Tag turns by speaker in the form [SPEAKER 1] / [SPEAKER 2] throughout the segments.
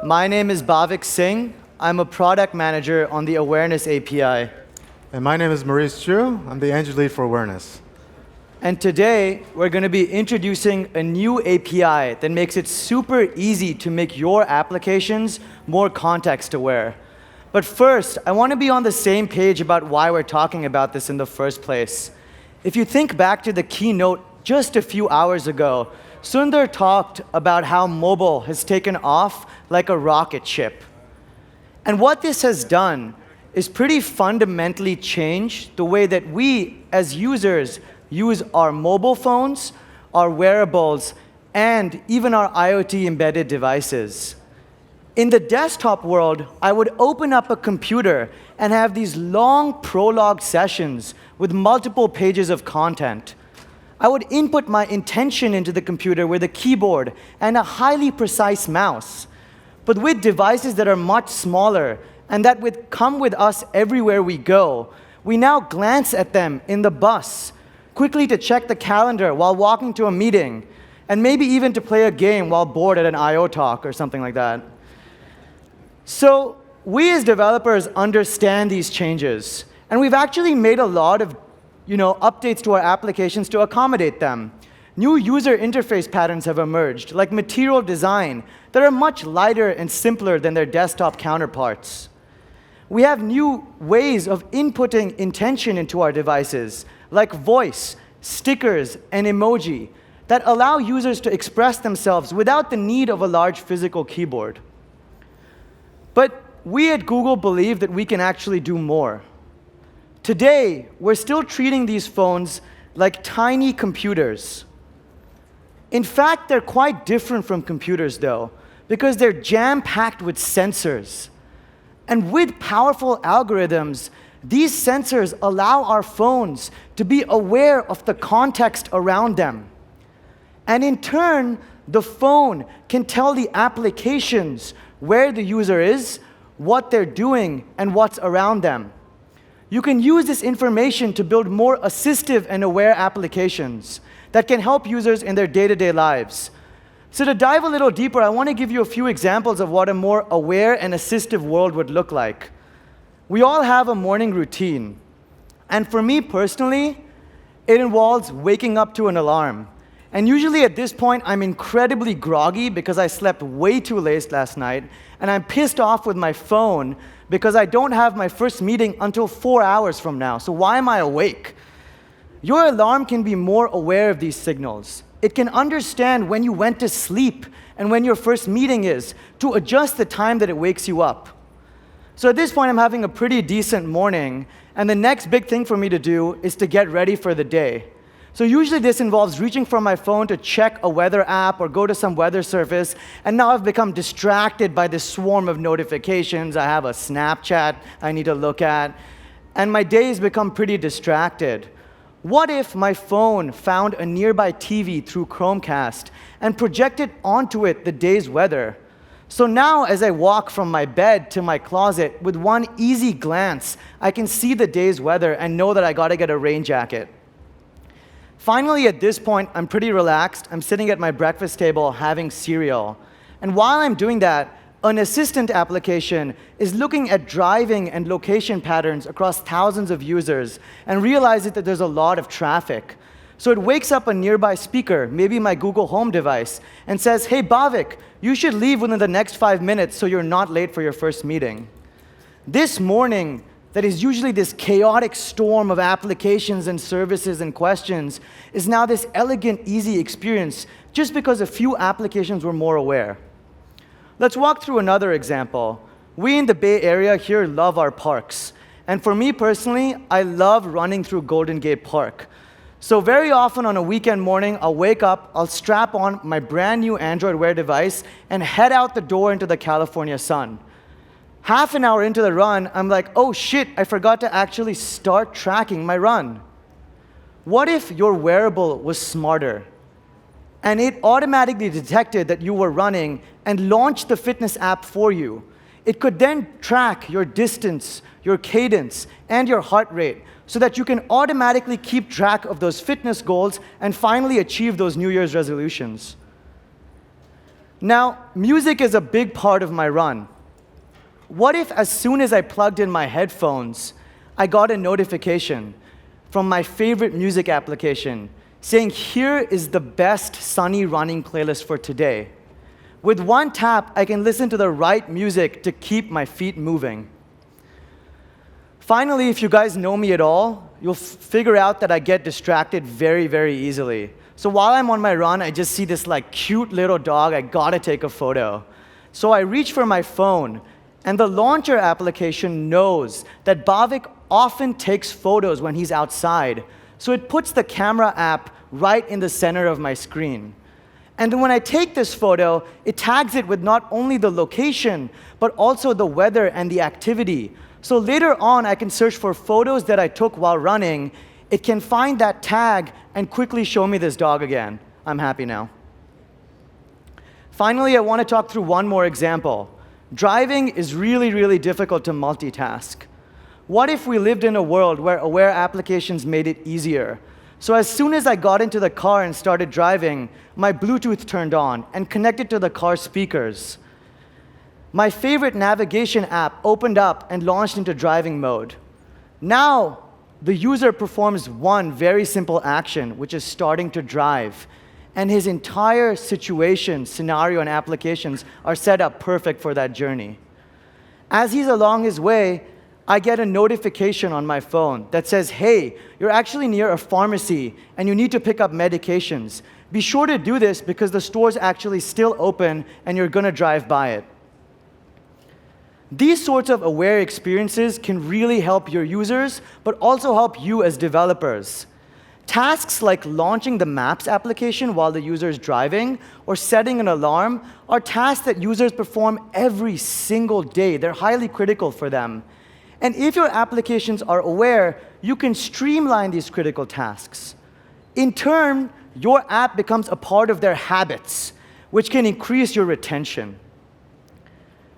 [SPEAKER 1] My name is Bhavik Singh. I'm a product manager on the Awareness API.
[SPEAKER 2] And my name is Maurice Chu. I'm the Engine Lead for Awareness.
[SPEAKER 1] And today, we're going to be introducing a new API that makes it super easy to make your applications more context-aware. But first, I want to be on the same page about why we're talking about this in the first place. If you think back to the keynote just a few hours ago, Sundar talked about how mobile has taken off like a rocket ship. And what this has done is pretty fundamentally change the way that we, as users, use our mobile phones, our wearables, and even our IoT-embedded devices. In the desktop world, I would open up a computer and have these long prologue sessions with multiple pages of content. I would input my intention into the computer with a keyboard and a highly precise mouse. But with devices that are much smaller and that would come with us everywhere we go, we now glance at them in the bus, quickly to check the calendar while walking to a meeting, and maybe even to play a game while bored at an I/O talk or something like that. So we as developers understand these changes, and we've actually made a lot of updates to our applications to accommodate them. New user interface patterns have emerged, like material design, that are much lighter and simpler than their desktop counterparts. We have new ways of inputting intention into our devices, like voice, stickers, and emoji, that allow users to express themselves without the need of a large physical keyboard. But we at Google believe that we can actually do more. Today, we're still treating these phones like tiny computers. In fact, they're quite different from computers, though, because they're jam-packed with sensors. And with powerful algorithms, these sensors allow our phones to be aware of the context around them. And in turn, the phone can tell the applications where the user is, what they're doing, and what's around them. You can use this information to build more assistive and aware applications that can help users in their day-to-day lives. So to dive a little deeper, I want to give you a few examples of what a more aware and assistive world would look like. We all have a morning routine. And for me personally, it involves waking up to an alarm. And usually at this point, I'm incredibly groggy because I slept way too late last night, and I'm pissed off with my phone because I don't have my first meeting until 4 hours from now. So why am I awake? Your alarm can be more aware of these signals. It can understand when you went to sleep and when your first meeting is to adjust the time that it wakes you up. So at this point, I'm having a pretty decent morning, and the next big thing for me to do is to get ready for the day. So usually this involves reaching for my phone to check a weather app or go to some weather service, and now I've become distracted by this swarm of notifications. I have a Snapchat I need to look at, and my days become pretty distracted. What if my phone found a nearby TV through Chromecast and projected onto it the day's weather? So now, as I walk from my bed to my closet, with one easy glance, I can see the day's weather and know that I got to get a rain jacket. Finally, at this point, I'm pretty relaxed. I'm sitting at my breakfast table having cereal. And while I'm doing that, an assistant application is looking at driving and location patterns across thousands of users and realizes that there's a lot of traffic. So it wakes up a nearby speaker, maybe my Google Home device, and says, "Hey, Bhavik, you should leave within the next 5 minutes so you're not late for your first meeting." This morning, that is usually this chaotic storm of applications and services and questions, is now this elegant, easy experience just because a few applications were more aware. Let's walk through another example. We in the Bay Area here love our parks. And for me personally, I love running through Golden Gate Park. So very often on a weekend morning, I'll wake up, I'll strap on my brand new Android Wear device, and head out the door into the California sun. Half an hour into the run, I'm like, oh shit, I forgot to actually start tracking my run. What if your wearable was smarter, and it automatically detected that you were running and launched the fitness app for you? It could then track your distance, your cadence, and your heart rate so that you can automatically keep track of those fitness goals and finally achieve those New Year's resolutions. Now, music is a big part of my run. What if as soon as I plugged in my headphones, I got a notification from my favorite music application saying, here is the best sunny running playlist for today. With one tap, I can listen to the right music to keep my feet moving. Finally, if you guys know me at all, you'll figure out that I get distracted very, very easily. So while I'm on my run, I just see this cute little dog. I gotta take a photo. So I reach for my phone, and the launcher application knows that Bhavik often takes photos when he's outside. So it puts the camera app right in the center of my screen. And then when I take this photo, it tags it with not only the location, but also the weather and the activity. So later on, I can search for photos that I took while running. It can find that tag and quickly show me this dog again. I'm happy now. Finally, I want to talk through one more example. Driving is really, really difficult to multitask. What if we lived in a world where aware applications made it easier? So as soon as I got into the car and started driving, my Bluetooth turned on and connected to the car speakers. My favorite navigation app opened up and launched into driving mode. Now, the user performs one very simple action, which is starting to drive. And his entire situation, scenario, and applications are set up perfect for that journey. As he's along his way, I get a notification on my phone that says, hey, you're actually near a pharmacy and you need to pick up medications. Be sure to do this because the store's actually still open and you're gonna drive by it. These sorts of aware experiences can really help your users, but also help you as developers. Tasks like launching the Maps application while the user is driving or setting an alarm are tasks that users perform every single day. They're highly critical for them. And if your applications are aware, you can streamline these critical tasks. In turn, your app becomes a part of their habits, which can increase your retention.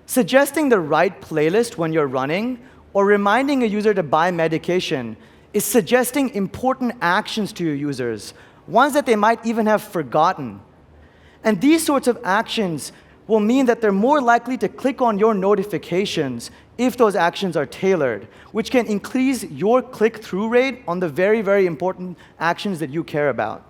[SPEAKER 1] Suggesting the right playlist when you're running or reminding a user to buy medication is suggesting important actions to your users, ones that they might even have forgotten. And these sorts of actions will mean that they're more likely to click on your notifications if those actions are tailored, which can increase your click-through rate on the very, very important actions that you care about.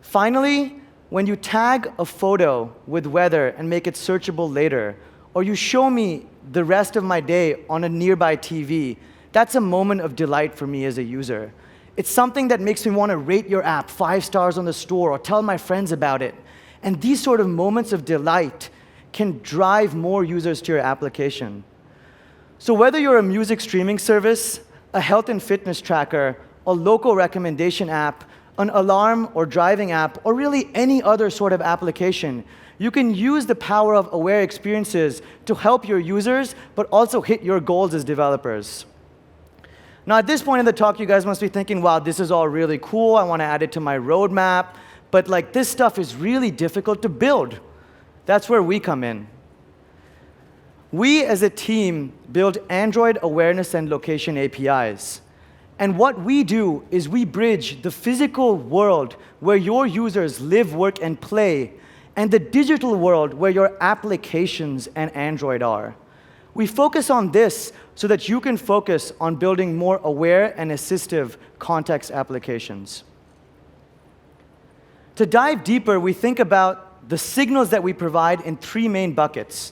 [SPEAKER 1] Finally, when you tag a photo with weather and make it searchable later, or you show me the rest of my day on a nearby TV, that's a moment of delight for me as a user. It's something that makes me want to rate your app 5 stars on the store or tell my friends about it. And these sort of moments of delight can drive more users to your application. So whether you're a music streaming service, a health and fitness tracker, a local recommendation app, an alarm or driving app, or really any other sort of application, you can use the power of aware experiences to help your users, but also hit your goals as developers. Now, at this point in the talk, you guys must be thinking, wow, this is all really cool. I want to add it to my roadmap. But this stuff is really difficult to build. That's where we come in. We, as a team, build Android awareness and location APIs. And what we do is we bridge the physical world where your users live, work, and play, and the digital world where your applications and Android are. We focus on this so that you can focus on building more aware and assistive context applications. To dive deeper, we think about the signals that we provide in 3 main buckets.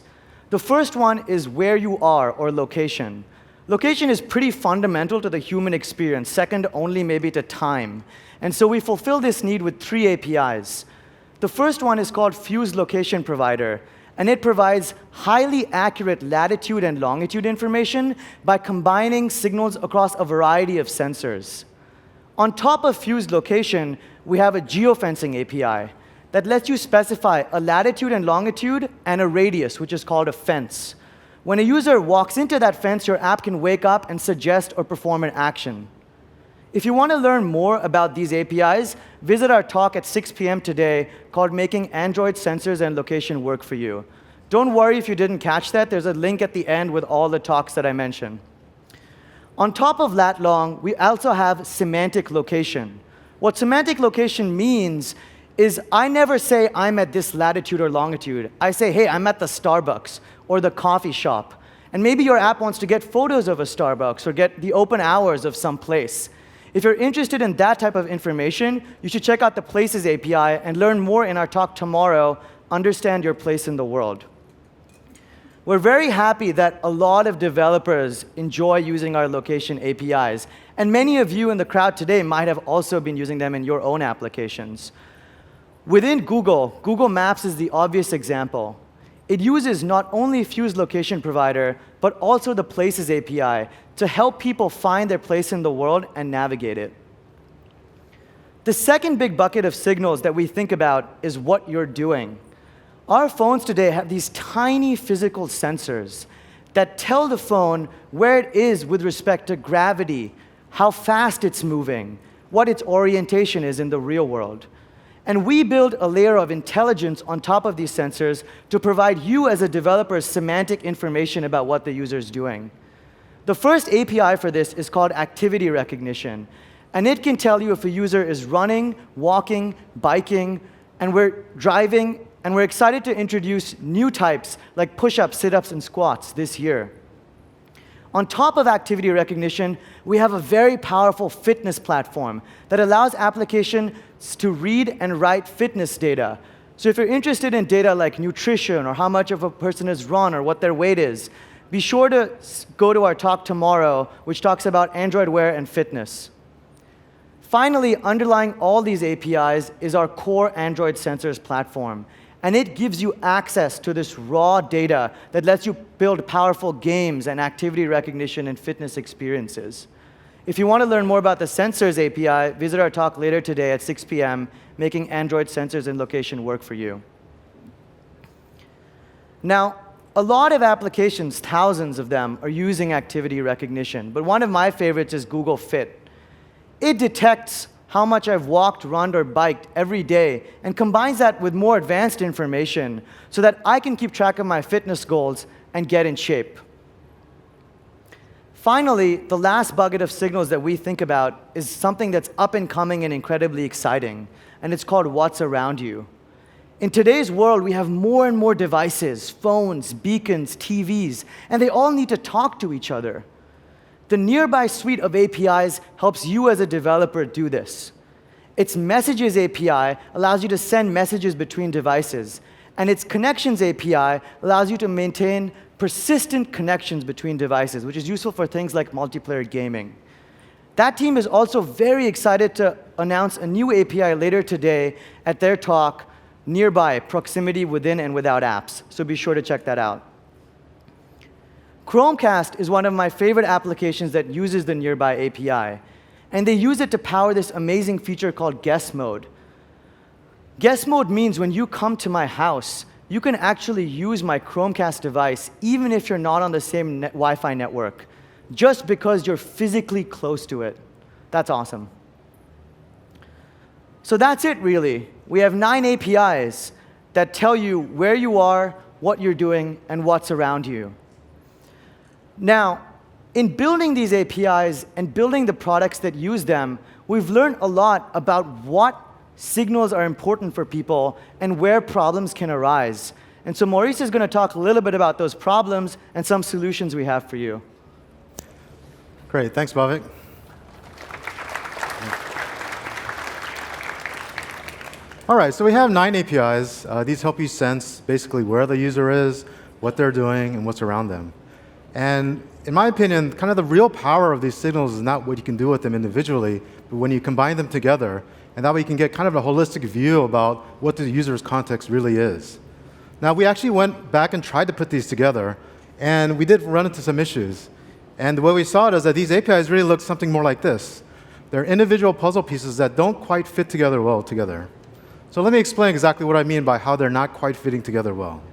[SPEAKER 1] The first one is where you are, or location. Location is pretty fundamental to the human experience, second only maybe to time. And so we fulfill this need with 3 APIs. The first one is called Fuse Location Provider, and it provides highly accurate latitude and longitude information by combining signals across a variety of sensors. On top of Fuse Location, we have a geofencing API that lets you specify a latitude and longitude and a radius, which is called a fence. When a user walks into that fence, your app can wake up and suggest or perform an action. If you want to learn more about these APIs, visit our talk at 6 p.m. today called Making Android Sensors and Location Work for You. Don't worry if you didn't catch that. There's a link at the end with all the talks that I mentioned. On top of lat-long, we also have semantic location. What semantic location means is I never say I'm at this latitude or longitude. I say, hey, I'm at the Starbucks or the coffee shop. And maybe your app wants to get photos of a Starbucks or get the open hours of some place. If you're interested in that type of information, you should check out the Places API and learn more in our talk tomorrow, Understand Your Place in the World. We're very happy that a lot of developers enjoy using our location APIs, and many of you in the crowd today might have also been using them in your own applications. Within Google, Google Maps is the obvious example. It uses not only Fuse Location Provider, but also the Places API to help people find their place in the world and navigate it. The second big bucket of signals that we think about is what you're doing. Our phones today have these tiny physical sensors that tell the phone where it is with respect to gravity, how fast it's moving, what its orientation is in the real world. And we build a layer of intelligence on top of these sensors to provide you as a developer semantic information about what the user is doing. The first API for this is called activity recognition. And it can tell you if a user is running, walking, biking, and we're driving. And we're excited to introduce new types like push-ups, sit-ups, and squats this year. On top of activity recognition, we have a very powerful fitness platform that allows applications to read and write fitness data. So if you're interested in data like nutrition or how much of a person has run or what their weight is, be sure to go to our talk tomorrow, which talks about Android Wear and fitness. Finally, underlying all these APIs is our core Android sensors platform. And it gives you access to this raw data that lets you build powerful games and activity recognition and fitness experiences. If you want to learn more about the Sensors API, visit our talk later today at 6 p.m., making Android sensors and location work for you. Now, a lot of applications, thousands of them, are using activity recognition. But one of my favorites is Google Fit. It detects how much I've walked, run, or biked every day, and combines that with more advanced information so that I can keep track of my fitness goals and get in shape. Finally, the last bucket of signals that we think about is something that's up and coming and incredibly exciting, and it's called what's around you. In today's world, we have more and more devices, phones, beacons, TVs, and they all need to talk to each other. The Nearby suite of APIs helps you as a developer do this. Its Messages API allows you to send messages between devices, and its Connections API allows you to maintain persistent connections between devices, which is useful for things like multiplayer gaming. That team is also very excited to announce a new API later today at their talk, Nearby, Proximity Within and Without Apps, so be sure to check that out. Chromecast is one of my favorite applications that uses the Nearby API, and they use it to power this amazing feature called Guest Mode. Guest Mode means when you come to my house, you can actually use my Chromecast device even if you're not on the same Wi-Fi network, just because you're physically close to it. That's awesome. So that's it, really. We have 9 APIs that tell you where you are, what you're doing, and what's around you. Now, in building these APIs and building the products that use them, we've learned a lot about what signals are important for people and where problems can arise. And so Maurice is going to talk a little bit about those problems and some solutions we have for you.
[SPEAKER 2] Great. Thanks, Bhavik. All right, so we have 9 APIs. These help you sense basically where the user is, what they're doing, and what's around them. And in my opinion, kind of the real power of these signals is not what you can do with them individually, but when you combine them together, and that way you can get kind of a holistic view about what the user's context really is. Now, we actually went back and tried to put these together, and we did run into some issues. And the way we saw it is that these APIs really look something more like this. They're individual puzzle pieces that don't quite fit together well together. So let me explain exactly what I mean by how they're not quite fitting together well.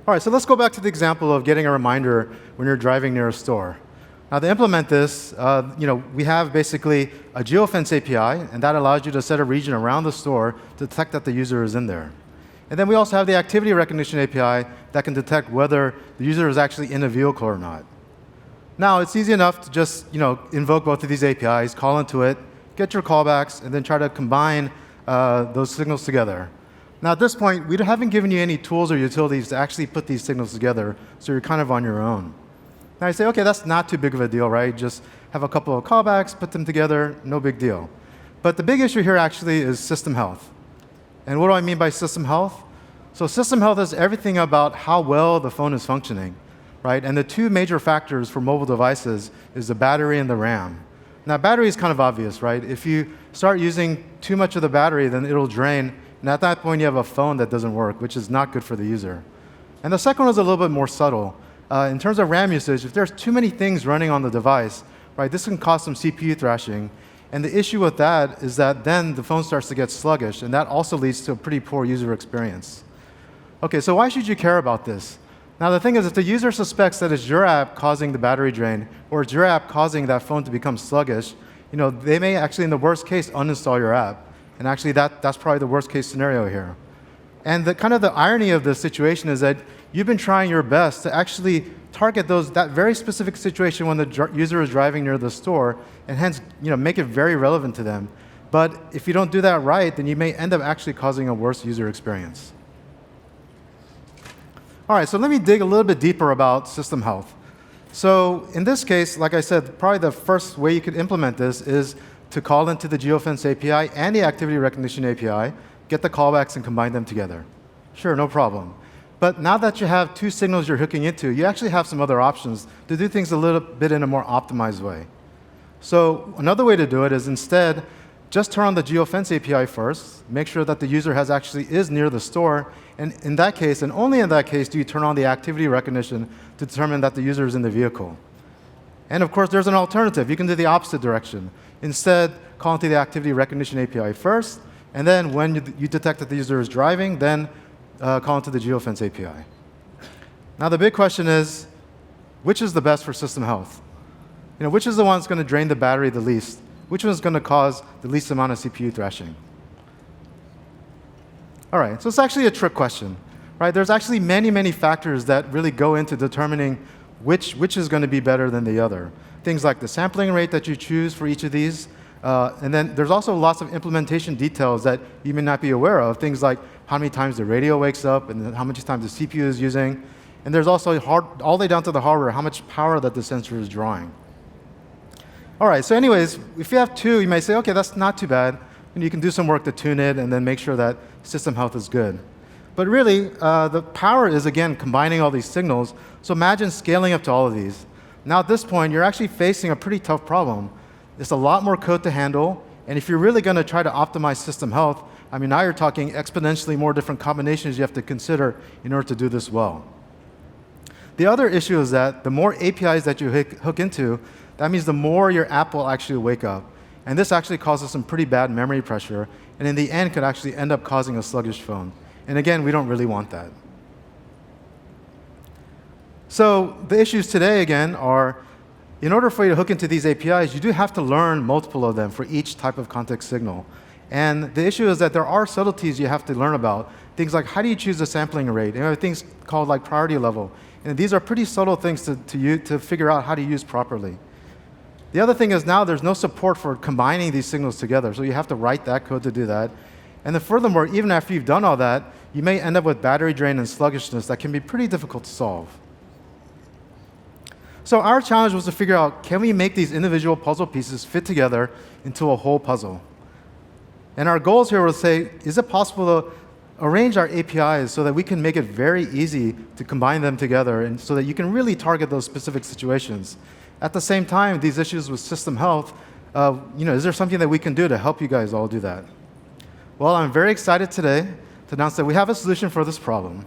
[SPEAKER 2] All right, so let's go back to the example of getting a reminder when you're driving near a store. Now, to implement this, we have basically a geofence API, and that allows you to set a region around the store to detect that the user is in there. And then we also have the activity recognition API that can detect whether the user is actually in a vehicle or not. Now, it's easy enough to just invoke both of these APIs, call into it, get your callbacks, and then try to combine those signals together. Now, at this point, we haven't given you any tools or utilities to actually put these signals together, so you're kind of on your own. Now, you say, OK, that's not too big of a deal, right? Just have a couple of callbacks, put them together, no big deal. But the big issue here actually is system health. And what do I mean by system health? So system health is everything about how well the phone is functioning, right? And the two major factors for mobile devices is the battery and the RAM. Now, battery is kind of obvious, right? If you start using too much of the battery, then it'll drain. And at that point, you have a phone that doesn't work, which is not good for the user. And the second one is a little bit more subtle. In terms of RAM usage, if there's too many things running on the device, right, this can cause some CPU thrashing. And the issue with that is that then the phone starts to get sluggish, and that also leads to a pretty poor user experience. OK, so why should you care about this? Now, the thing is, if the user suspects that it's your app causing the battery drain, or it's your app causing that phone to become sluggish, they may actually, in the worst case, uninstall your app. And actually, that's probably the worst case scenario here. And the irony of this situation is that you've been trying your best to actually target that very specific situation when the user is driving near the store, and hence make it very relevant to them. But if you don't do that right, then you may end up actually causing a worse user experience. All right, so let me dig a little bit deeper about system health. So in this case, like I said, probably the first way you could implement this is to call into the geofence API and the activity recognition API, get the callbacks, and combine them together. Sure, no problem. But now that you have two signals you're hooking into, you actually have some other options to do things a little bit in a more optimized way. So another way to do it is instead, just turn on the geofence API first, make sure that the user actually is near the store, and in that case, and only in that case, do you turn on the activity recognition to determine that the user is in the vehicle. And of course, there's an alternative. You can do the opposite direction. Instead, call into the activity recognition API first, and then when you detect that the user is driving, then call into the geofence API. Now, the big question is, which is the best for system health? Which is the one that's going to drain the battery the least? Which one is going to cause the least amount of CPU thrashing? All right, so it's actually a trick question, right? There's actually many, many factors that really go into determining which is going to be better than the other. Things like the sampling rate that you choose for each of these. And then there's also lots of implementation details that you may not be aware of. Things like how many times the radio wakes up and how much times the CPU is using. And there's also all the way down to the hardware, how much power that the sensor is drawing. All right, so anyways, if you have two, you may say, OK, that's not too bad. And you can do some work to tune it and then make sure that system health is good. But really, the power is, again, combining all these signals. So imagine scaling up to all of these. Now, at this point, you're actually facing a pretty tough problem. It's a lot more code to handle. And if you're really going to try to optimize system health, I mean, now you're talking exponentially more different combinations you have to consider in order to do this well. The other issue is that the more APIs that you hook into, that means the more your app will actually wake up. And this actually causes some pretty bad memory pressure, and in the end could actually end up causing a sluggish phone. And again, we don't really want that. So the issues today, again, are in order for you to hook into these APIs, you do have to learn multiple of them for each type of context signal. And the issue is that there are subtleties you have to learn about. Things like how do you choose the sampling rate? And there are things called like priority level. And these are pretty subtle things to figure out how to use properly. The other thing is now there's no support for combining these signals together, so you have to write that code to do that. And then furthermore, even after you've done all that, you may end up with battery drain and sluggishness that can be pretty difficult to solve. So our challenge was to figure out, can we make these individual puzzle pieces fit together into a whole puzzle? And our goals here were to say, is it possible to arrange our APIs so that we can make it very easy to combine them together and so that you can really target those specific situations? At the same time, these issues with system health, is there something that we can do to help you guys all do that? Well, I'm very excited today to announce that we have a solution for this problem.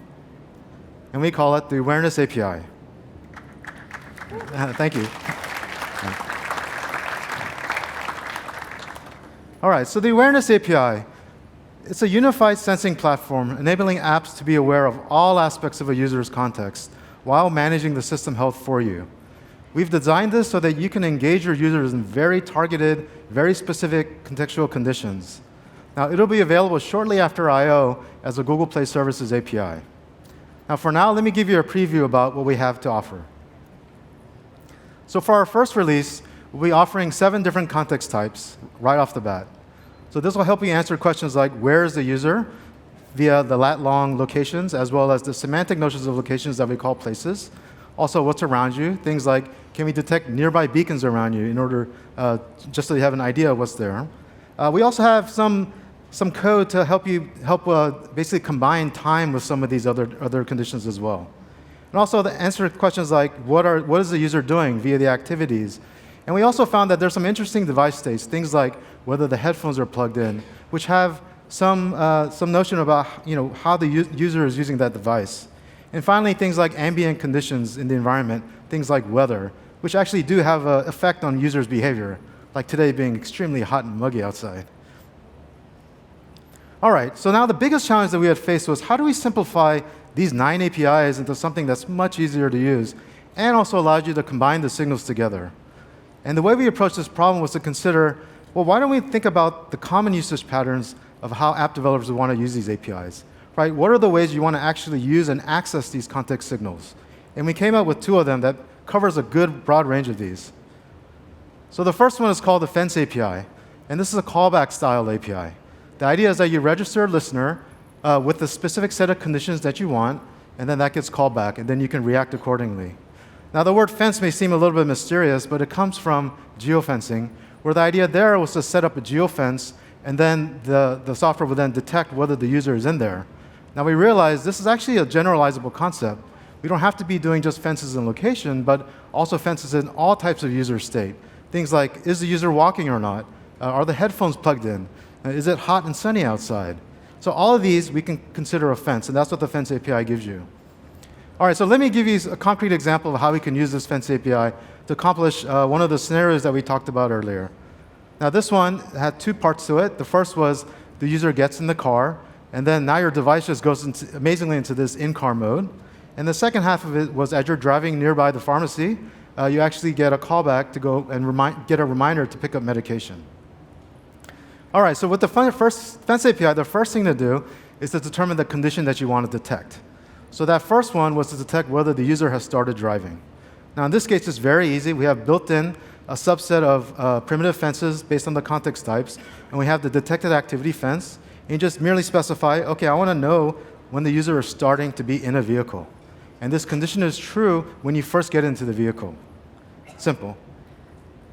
[SPEAKER 2] And we call it the Awareness API. Thank you. All right, so the Awareness API, it's a unified sensing platform enabling apps to be aware of all aspects of a user's context while managing the system health for you. We've designed this so that you can engage your users in very targeted, very specific contextual conditions. Now, it'll be available shortly after I/O as a Google Play Services API. Now, for now, let me give you a preview about what we have to offer. So for our first release, we'll be offering 7 different context types right off the bat. So this will help you answer questions like where is the user via the lat-long locations, as well as the semantic notions of locations that we call places. Also, what's around you, things like can we detect nearby beacons around you in order just so you have an idea of what's there. We also have some code to help basically combine time with some of these other conditions as well. And also to answer questions like what is the user doing via the activities. And we also found that there's some interesting device states, things like whether the headphones are plugged in, which have some notion about how the user is using that device. And finally, things like ambient conditions in the environment, things like weather, which actually do have an effect on users' behavior, like today being extremely hot and muggy outside. All right, so now the biggest challenge that we had faced was how do we simplify these 9 APIs into something that's much easier to use and also allows you to combine the signals together. And the way we approached this problem was to consider, well, why don't we think about the common usage patterns of how app developers want to use these APIs, right? What are the ways you want to actually use and access these context signals? And we came up with 2 of them that covers a good broad range of these. So the first one is called the fence API, and this is a callback style API. The idea is that you register a listener with the specific set of conditions that you want, and then that gets called back, and then you can react accordingly. Now, the word fence may seem a little bit mysterious, but it comes from geofencing, where the idea there was to set up a geofence, and then the software will then detect whether the user is in there. Now, we realize this is actually a generalizable concept. We don't have to be doing just fences in location, but also fences in all types of user state. Things like, is the user walking or not? Are the headphones plugged in? Is it hot and sunny outside? So all of these we can consider a fence, and that's what the fence API gives you. All right, so let me give you a concrete example of how we can use this fence API to accomplish one of the scenarios that we talked about earlier. Now, this one had 2 parts to it. The first was the user gets in the car, and then now your device just goes amazingly into this in-car mode. And the second half of it was as you're driving nearby the pharmacy, you actually get a callback to go and get a reminder to pick up medication. All right, so with the first fence API, the first thing to do is to determine the condition that you want to detect. So that first one was to detect whether the user has started driving. Now, in this case, it's very easy. We have built in a subset of primitive fences based on the context types, and we have the detected activity fence. And you just merely specify, OK, I want to know when the user is starting to be in a vehicle. And this condition is true when you first get into the vehicle. Simple.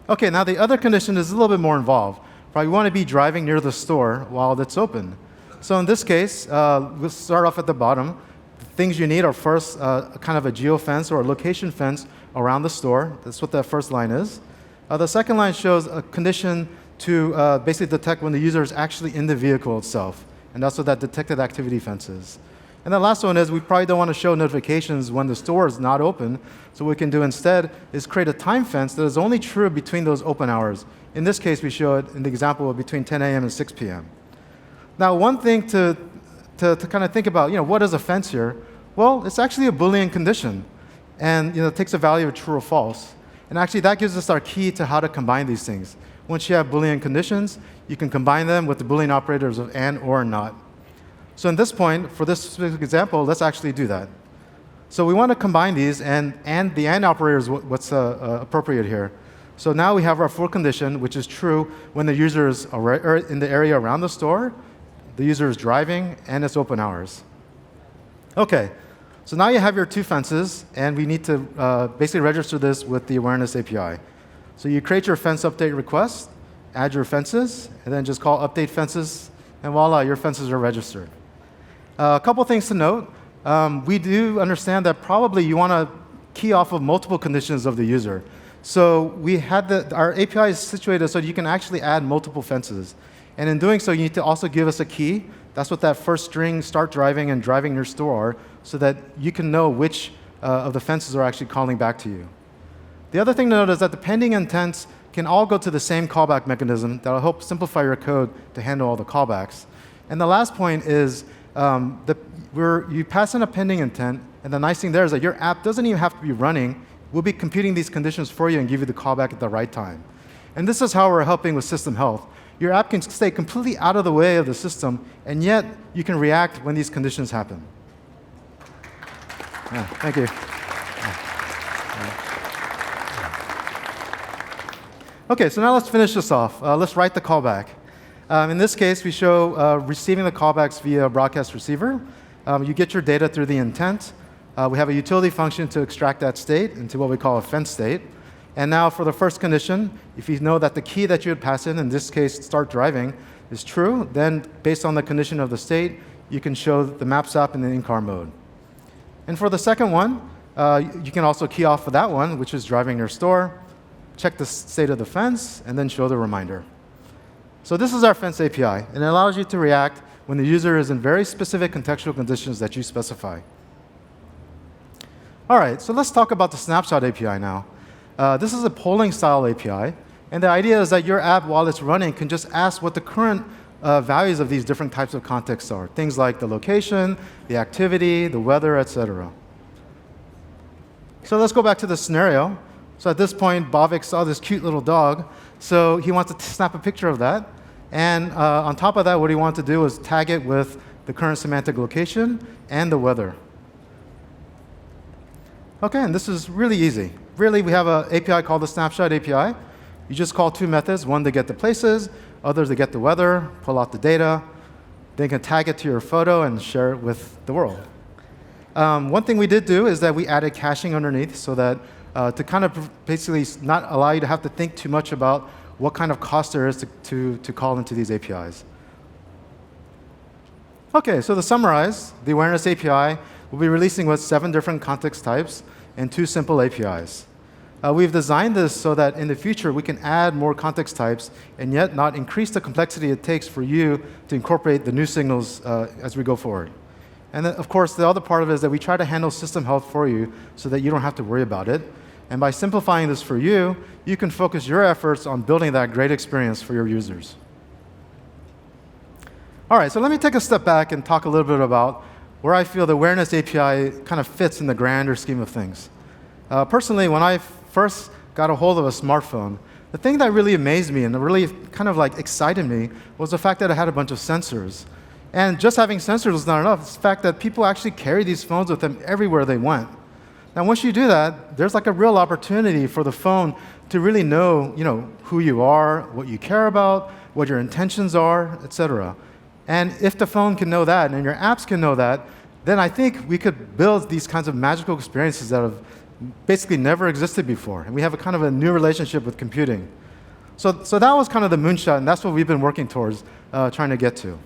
[SPEAKER 2] OK, now the other condition is a little bit more involved. Right? We want to be driving near the store while it's open. So in this case, we'll start off at the bottom. The things you need are first kind of a geofence or a location fence around the store. That's what that first line is. The second line shows a condition to basically detect when the user is actually in the vehicle itself. And that's what that detected activity fence is. And the last one is we probably don't want to show notifications when the store is not open. So what we can do instead is create a time fence that is only true between those open hours. In this case, we show it in the example of between 10 a.m. and 6 p.m. Now, one thing to kind of think about, what is a fence here? Well, it's actually a Boolean condition. And it takes a value of true or false. And actually, that gives us our key to how to combine these things. Once you have Boolean conditions, you can combine them with the Boolean operators of and or not. So in this point, for this specific example, let's actually do that. So we want to combine these, and the and operator is what's appropriate here. So now we have our full condition, which is true when the user is in the area around the store, the user is driving, and it's open hours. OK, so now you have your 2 fences, and we need to basically register this with the awareness API. So you create your fence update request, add your fences, and then just call update fences, and voila, your fences are registered. A couple things to note. We do understand that probably you want to key off of multiple conditions of the user. So we had our API is situated so you can actually add multiple fences. And in doing so, you need to also give us a key. That's what that first string, start driving and driving your store, are, so that you can know which of the fences are actually calling back to you. The other thing to note is that the pending intents can all go to the same callback mechanism that will help simplify your code to handle all the callbacks. And the last point is you pass in a pending intent, and the nice thing there is that your app doesn't even have to be running. We'll be computing these conditions for you and give you the callback at the right time. And this is how we're helping with system health. Your app can stay completely out of the way of the system, and yet you can react when these conditions happen. Yeah, thank you. OK, so now let's finish this off. Let's write the callback. In this case, we show receiving the callbacks via broadcast receiver. You get your data through the intent. We have a utility function to extract that state into what we call a fence state. And now for the first condition, if you know that the key that you would pass in this case, start driving, is true, then based on the condition of the state, you can show the maps app in the in-car mode. And for the second one, you can also key off for that one, which is driving your store, check the state of the fence, and then show the reminder. So this is our fence API, and it allows you to react when the user is in very specific contextual conditions that you specify. All right, so let's talk about the Snapshot API now. This is a polling style API, and the idea is that your app, while it's running, can just ask what the current values of these different types of contexts are. Things like the location, the activity, the weather, etc. So let's go back to the scenario. So at this point, Bhavik saw this cute little dog, so he wants to snap a picture of that. And on top of that, what he wants to do is tag it with the current semantic location and the weather. OK, and this is really easy. Really, we have an API called the Snapshot API. You just call two methods, one to get the places, others to get the weather, pull out the data. Then you can tag it to your photo and share it with the world. One thing we did do is that we added caching underneath so that to kind of basically not allow you to have to think too much about what kind of cost there is to call into these APIs. OK, so to summarize, the Awareness API will be releasing with 7 different context types and 2 simple APIs. We've designed this so that in the future we can add more context types and yet not increase the complexity it takes for you to incorporate the new signals as we go forward. And then, of course, the other part of it is that we try to handle system health for you so that you don't have to worry about it. And by simplifying this for you, you can focus your efforts on building that great experience for your users. All right, so let me take a step back and talk a little bit about where I feel the Awareness API kind of fits in the grander scheme of things. Personally, when I first got a hold of a smartphone, the thing that really amazed me and really kind of like excited me was the fact that it had a bunch of sensors. And just having sensors was not enough. It's the fact that people actually carry these phones with them everywhere they went. Now, once you do that, there's like a real opportunity for the phone to really know, who you are, what you care about, what your intentions are, etc. And if the phone can know that and your apps can know that, then I think we could build these kinds of magical experiences that have basically never existed before. And we have a kind of a new relationship with computing. So that was kind of the moonshot, and that's what we've been working towards trying to get to.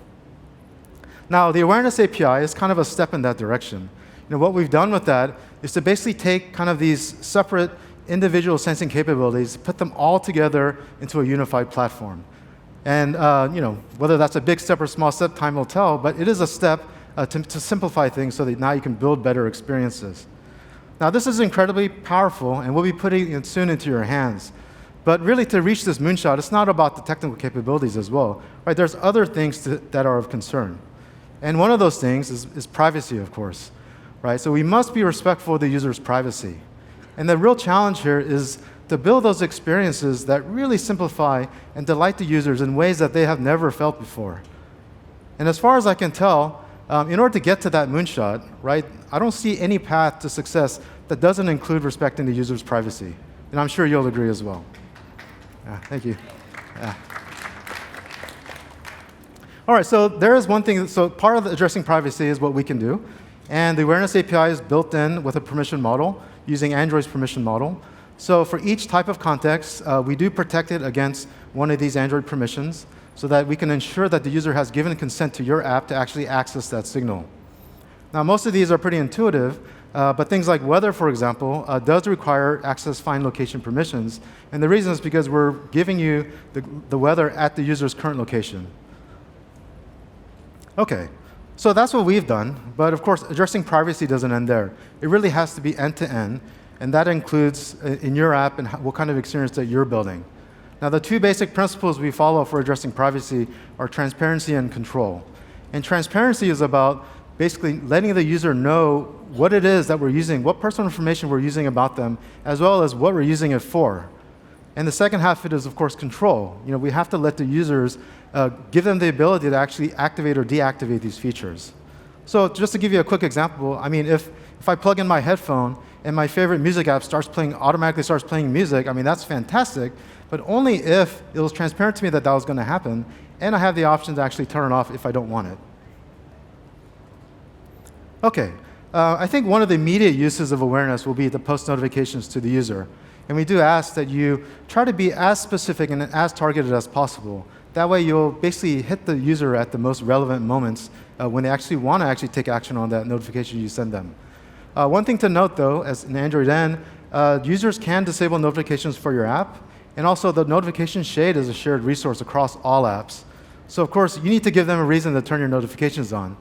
[SPEAKER 2] Now, the Awareness API is kind of a step in that direction. What we've done with that is to basically take kind of these separate individual sensing capabilities, put them all together into a unified platform. And whether that's a big step or small step, time will tell, but it is a step to simplify things so that now you can build better experiences. Now, this is incredibly powerful, and we'll be putting it soon into your hands. But really, to reach this moonshot, it's not about the technical capabilities as well. Right? There's other things that are of concern. And one of those things is privacy, of course. Right? So we must be respectful of the user's privacy. And the real challenge here is to build those experiences that really simplify and delight the users in ways that they have never felt before. And as far as I can tell, in order to get to that moonshot, right, I don't see any path to success that doesn't include respecting the user's privacy. And I'm sure you'll agree as well. Yeah, thank you. Yeah. All right, so there is one thing. So part of addressing privacy is what we can do. And the Awareness API is built in with a permission model using Android's permission model. So for each type of context, we do protect it against one of these Android permissions so that we can ensure that the user has given consent to your app to actually access that signal. Now, most of these are pretty intuitive, but things like weather, for example, does require access find location permissions. And the reason is because we're giving you the weather at the user's current location. OK, so that's what we've done. But of course, addressing privacy doesn't end there. It really has to be end-to-end. And that includes in your app and what kind of experience that you're building. Now, the 2 basic principles we follow for addressing privacy are transparency and control. And transparency is about basically letting the user know what it is that we're using, what personal information we're using about them, as well as what we're using it for. And the second half of it is, of course, control. We have to let the users give them the ability to actually activate or deactivate these features. So just to give you a quick example, I mean, if I plug in my headphone and my favorite music app automatically starts playing music, I mean, that's fantastic, but only if it was transparent to me that that was going to happen, and I have the option to actually turn it off if I don't want it. OK, I think one of the immediate uses of awareness will be to post notifications to the user. And we do ask that you try to be as specific and as targeted as possible. That way, you'll basically hit the user at the most relevant moments when they actually want to take action on that notification you send them. One thing to note, though, as in Android N, users can disable notifications for your app. And also, the notification shade is a shared resource across all apps. So, of course, you need to give them a reason to turn your notifications on.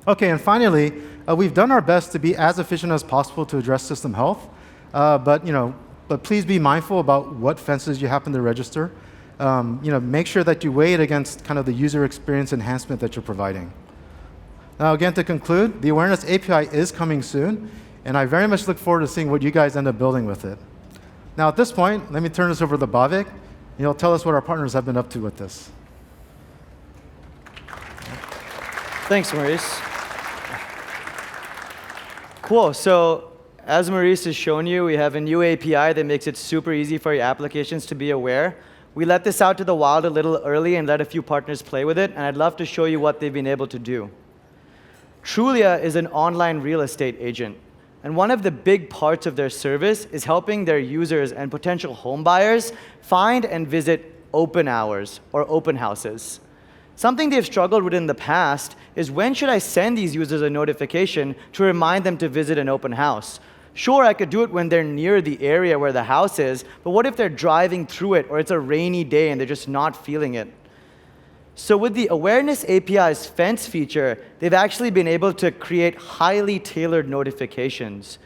[SPEAKER 2] OK, and finally, we've done our best to be as efficient as possible to address system health. But please be mindful about what fences you happen to register. Make sure that you weigh it against kind of the user experience enhancement that you're providing. Now, again, to conclude, the Awareness API is coming soon, and I very much look forward to seeing what you guys end up building with it. Now, at this point, let me turn this over to Bhavik, and he'll tell us what our partners have been up to with this.
[SPEAKER 1] Thanks, Maurice. Cool. So as Maurice has shown you, we have a new API that makes it super easy for your applications to be aware. We let this out to the wild a little early and let a few partners play with it, and I'd love to show you what they've been able to do. Trulia is an online real estate agent, and one of the big parts of their service is helping their users and potential home buyers find and visit open hours or open houses. Something they've struggled with in the past is when should I send these users a notification to remind them to visit an open house? Sure, I could do it when they're near the area where the house is, but what if they're driving through it or it's a rainy day and they're just not feeling it? So with the Awareness API's fence feature, they've actually been able to create highly tailored notifications.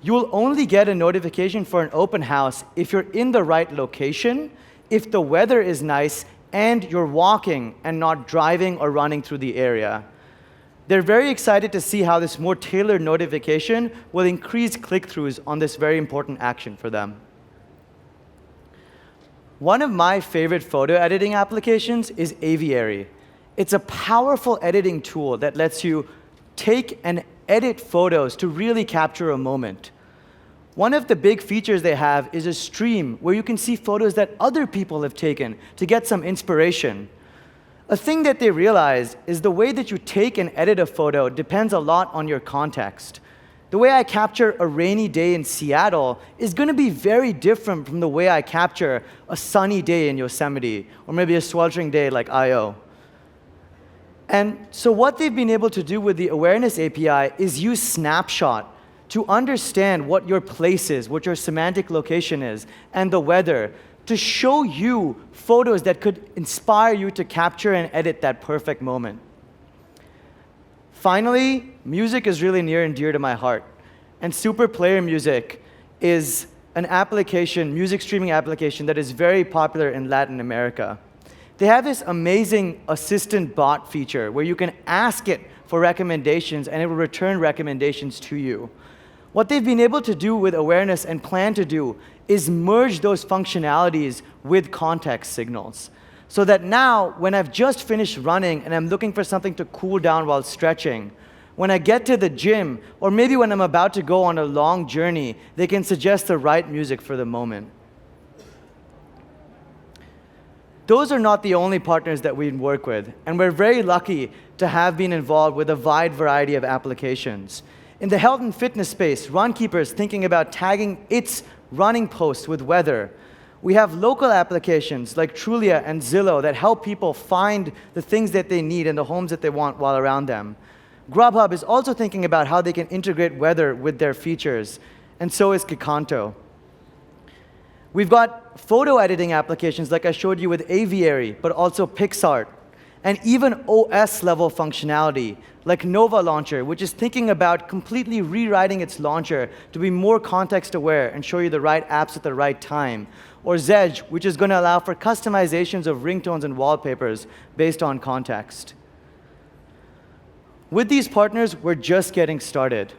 [SPEAKER 1] You will only get a notification for an open house if you're in the right location, if the weather is nice, and you're walking and not driving or running through the area. They're very excited to see how this more tailored notification will increase click-throughs on this very important action for them. One of my favorite photo editing applications is Aviary. It's a powerful editing tool that lets you take and edit photos to really capture a moment. One of the big features they have is a stream where you can see photos that other people have taken to get some inspiration. A thing that they realized is the way that you take and edit a photo depends a lot on your context. The way I capture a rainy day in Seattle is going to be very different from the way I capture a sunny day in Yosemite, or maybe a sweltering day like I/O. And so what they've been able to do with the Awareness API is use Snapshot to understand what your place is, what your semantic location is, and the weather, to show you photos that could inspire you to capture and edit that perfect moment. Finally, music is really near and dear to my heart. And Super Player Music is an application, music streaming application, that is very popular in Latin America. They have this amazing assistant bot feature where you can ask it for recommendations, and it will return recommendations to you. What they've been able to do with Awareness and plan to do is merge those functionalities with context signals, so that now, when I've just finished running and I'm looking for something to cool down while stretching, when I get to the gym, or maybe when I'm about to go on a long journey, they can suggest the right music for the moment. Those are not the only partners that we work with, and we're very lucky to have been involved with a wide variety of applications. In the health and fitness space, Runkeeper is thinking about tagging its running posts with weather. We have local applications like Trulia and Zillow that help people find the things that they need and the homes that they want while around them. Grubhub is also thinking about how they can integrate weather with their features, and so is Kikanto. We've got photo editing applications like I showed you with Aviary, but also PixArt, and even OS-level functionality like Nova Launcher, which is thinking about completely rewriting its launcher to be more context-aware and show you the right apps at the right time. Or Zedge, which is going to allow for customizations of ringtones and wallpapers based on context. With these partners, we're just getting started.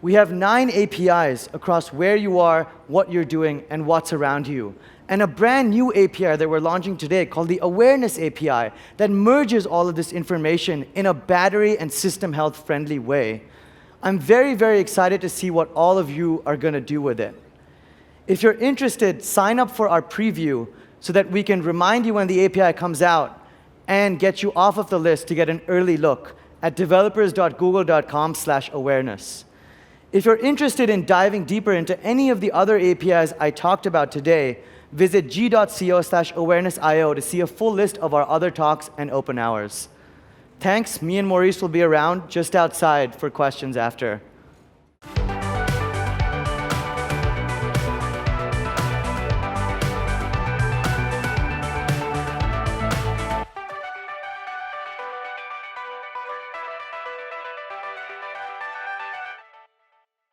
[SPEAKER 1] We have 9 APIs across where you are, what you're doing, and what's around you. And a brand new API that we're launching today called the Awareness API that merges all of this information in a battery and system health friendly way. I'm very, very excited to see what all of you are going to do with it. If you're interested, sign up for our preview. so that we can remind you when the API comes out and get you off of the list to get an early look at developers.google.com/awareness. If you're interested in diving deeper into any of the other APIs I talked about today, visit g.co/awareness.io to see a full list of our other talks and open hours. Thanks. Me and Maurice will be around just outside for questions after.